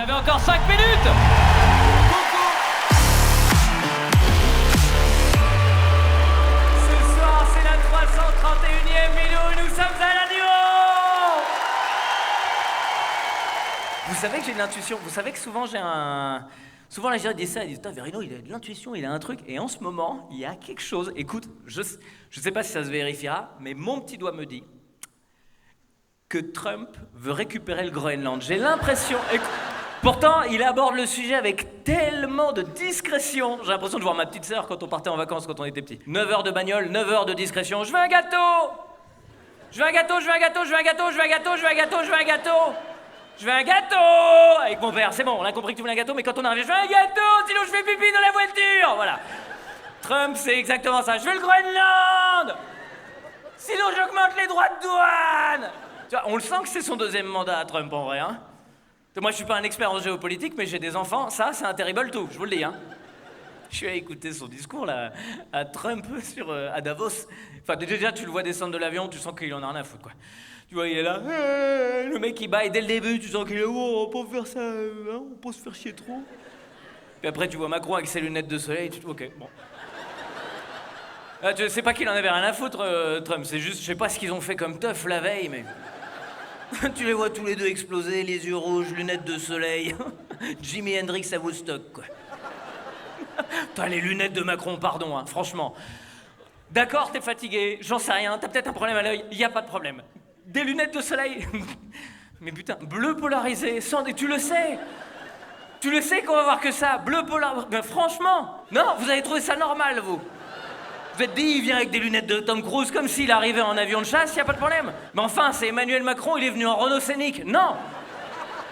avez encore 5 minutes. Ce soir, c'est la 331e vidéo et nous sommes à l'annuau. Vous savez que j'ai de l'intuition. Vous savez que souvent j'ai un... Souvent les gens disent ça, ils disent « Putain, Verino, il a de l'intuition, il a un truc. » Et en ce moment, il y a quelque chose. Écoute, je sais pas si ça se vérifiera, mais mon petit doigt me dit que Trump veut récupérer le Groenland. J'ai l'impression... Pourtant, il aborde le sujet avec tellement de discrétion. J'ai l'impression de voir ma petite sœur quand on partait en vacances quand on était petit. 9 heures de bagnole, 9 heures de discrétion. Je veux un gâteau. Je veux un gâteau, je veux un gâteau, je veux un gâteau, je veux un gâteau, je veux un gâteau, je veux un gâteau. Je veux un gâteau. Avec mon père, c'est bon, on a compris que tu voulais un gâteau, mais quand on arrive, je veux un gâteau, sinon je fais pipi dans la voiture. Voilà. Trump, c'est exactement ça. Je veux le Groenland. Sinon j'augmente les droits de douane. Tu vois, on le sent que c'est son deuxième mandat à Trump en vrai, hein. Moi, je suis pas un expert en géopolitique, mais j'ai des enfants. Ça, c'est un terrible tout, je vous le dis, hein. Je suis allé écouter son discours, là, à Trump, à Davos. Enfin, déjà, tu le vois descendre de l'avion, tu sens qu'il en a rien à foutre, quoi. Tu vois, il est là, le mec, il baille dès le début, tu sens qu'il est, oh, on peut faire ça, hein, on peut se faire chier trop. Puis après, tu vois Macron avec ses lunettes de soleil, tu te dis, ok, bon. Là, tu sais pas qu'il en avait rien à foutre, Trump, c'est juste, je sais pas ce qu'ils ont fait comme teuf la veille, mais... Tu les vois tous les deux exploser, les yeux rouges, lunettes de soleil. Jimi Hendrix à Woodstock, quoi. T'as les lunettes de Macron, pardon, hein, franchement. D'accord, t'es fatigué, j'en sais rien, t'as peut-être un problème à l'œil, y a pas de problème. Des lunettes de soleil. Mais putain, bleu polarisé, tu le sais. Tu le sais qu'on va voir que ça, bleu polarisé. Ben, franchement, non, vous avez trouvé ça normal, vous. Vous êtes dit, il vient avec des lunettes de Tom Cruise comme s'il arrivait en avion de chasse, y a pas de problème. Mais enfin, c'est Emmanuel Macron, il est venu en Renault Scénic. Non.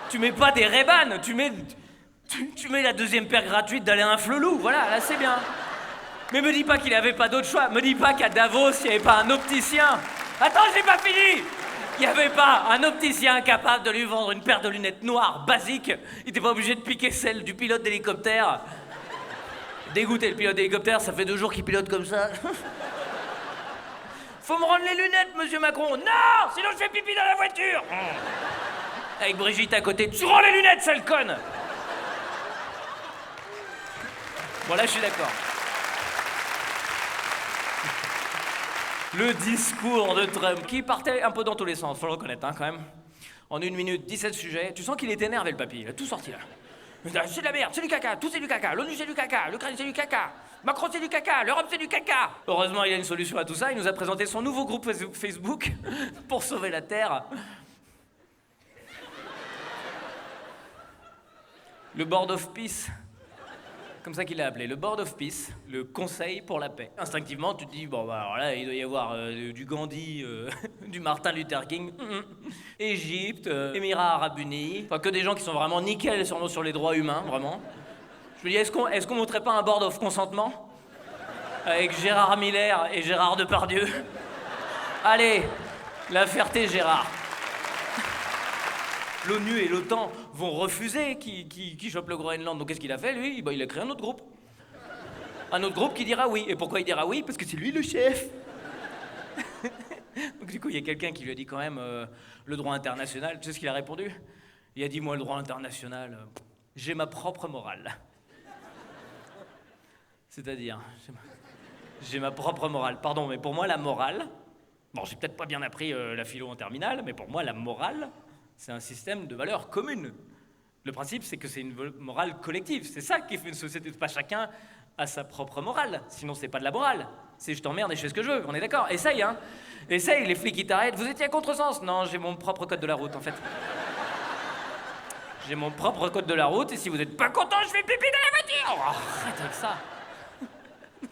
Tu mets pas des Ray-Ban, tu mets la deuxième paire gratuite d'aller à un Flelou, voilà, là c'est bien. Mais me dis pas qu'il avait pas d'autre choix, me dis pas qu'à Davos, il y avait pas un opticien. Attends, j'ai pas fini. Il y avait pas un opticien capable de lui vendre une paire de lunettes noires basiques. Il était pas obligé de piquer celle du pilote d'hélicoptère. Dégoûté, le pilote d'hélicoptère, ça fait 2 jours qu'il pilote comme ça. Faut me rendre les lunettes, monsieur Macron. Non, sinon je fais pipi dans la voiture. Avec Brigitte à côté, tu rends les lunettes, sale conne. Bon, là, je suis d'accord. Le discours de Trump, qui partait un peu dans tous les sens, faut le reconnaître, hein, quand même. En 1 minute, 17 sujets. Tu sens qu'il est énervé, le papy. Il a tout sorti, là. C'est de la merde, c'est du caca, tout c'est du caca, l'ONU c'est du caca, l'Ukraine c'est du caca, Macron c'est du caca, l'Europe c'est du caca. Heureusement, il y a une solution à tout ça, il nous a présenté son nouveau groupe Facebook pour sauver la Terre. Le Board of Peace, comme ça qu'il l'a appelé, le Board of Peace, le Conseil pour la paix. Instinctivement, tu te dis, bon, bah alors là, il doit y avoir du Gandhi, du Martin Luther King, Égypte, Émirats Arabes Unis, enfin que des gens qui sont vraiment nickel sur les droits humains, vraiment. Je me dis, est-ce qu'on montrait pas un Board of Consentement avec Gérard Miller et Gérard Depardieu? Allez, la Ferté Gérard. L'ONU et l'OTAN vont refuser qui chope le Groenland. Donc qu'est-ce qu'il a fait, lui? Il a créé un autre groupe. Un autre groupe qui dira oui. Et pourquoi il dira oui? Parce que c'est lui le chef. Donc du coup, il y a quelqu'un qui lui a dit quand même le droit international. Tu sais ce qu'il a répondu? Il a dit, moi, le droit international, j'ai ma propre morale. C'est-à-dire, j'ai ma propre morale. Pardon, mais pour moi, la morale... Bon, j'ai peut-être pas bien appris la philo en terminale, mais pour moi, la morale... c'est un système de valeurs communes. Le principe, c'est que c'est une morale collective. C'est ça qui fait une société. Pas chacun a sa propre morale. Sinon, c'est pas de la morale. C'est je t'emmerde et je fais ce que je veux. On est d'accord? Essaye, hein. Essaye, les flics, ils t'arrêtent. Vous étiez à contresens. Non, j'ai mon propre code de la route, en fait. J'ai mon propre code de la route, et si vous n'êtes pas content, je fais pipi dans la voiture. Oh, arrête avec ça.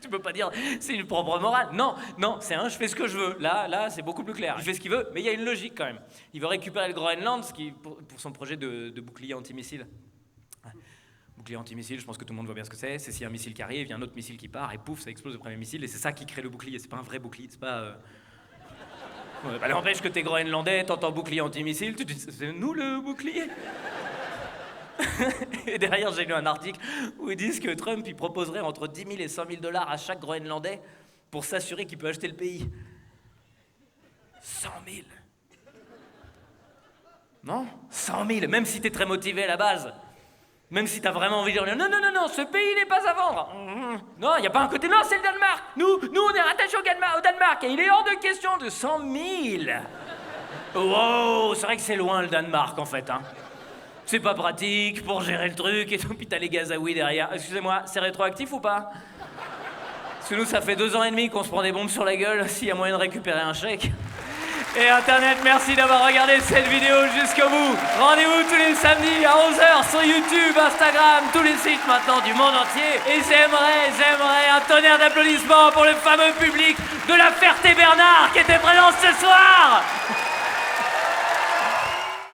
Tu peux pas dire, c'est une propre morale. Non, c'est je fais ce que je veux. Là, c'est beaucoup plus clair. Il fait ce qu'il veut, mais il y a une logique quand même. Il veut récupérer le Groenland pour son projet de bouclier antimissile. Bouclier antimissile, je pense que tout le monde voit bien ce que c'est. C'est s'il y a un missile qui arrive, il y a un autre missile qui part, et pouf, ça explose le premier missile, et c'est ça qui crée le bouclier. C'est pas un vrai bouclier, c'est pas... Bah, n'empêche que t'es Groenlandais, t'entends bouclier antimissile, tu te dis, c'est nous le bouclier. Et derrière, j'ai lu un article où ils disent que Trump, il proposerait entre 10 000 et 100 000 $ à chaque Groenlandais pour s'assurer qu'il peut acheter le pays. 100 000. Non, 100 000, même si t'es très motivé à la base. Même si t'as vraiment envie de dire non, non, non, non, ce pays n'est pas à vendre. Non, il n'y a pas un côté, non, c'est le Danemark. Nous, on est rattachés au Danemark et il est hors de question de 100 000. Wow, c'est vrai que c'est loin le Danemark en fait, hein. C'est pas pratique pour gérer le truc et tout, puis t'as les Gazaouis derrière. Excusez-moi, c'est rétroactif ou pas? Parce que nous, ça fait 2 ans et demi qu'on se prend des bombes sur la gueule, s'il y a moyen de récupérer un chèque. Et Internet, merci d'avoir regardé cette vidéo jusqu'au bout. Rendez-vous tous les samedis à 11h sur YouTube, Instagram, tous les sites maintenant du monde entier. Et j'aimerais un tonnerre d'applaudissements pour le fameux public de la Ferté-Bernard qui était présent ce soir.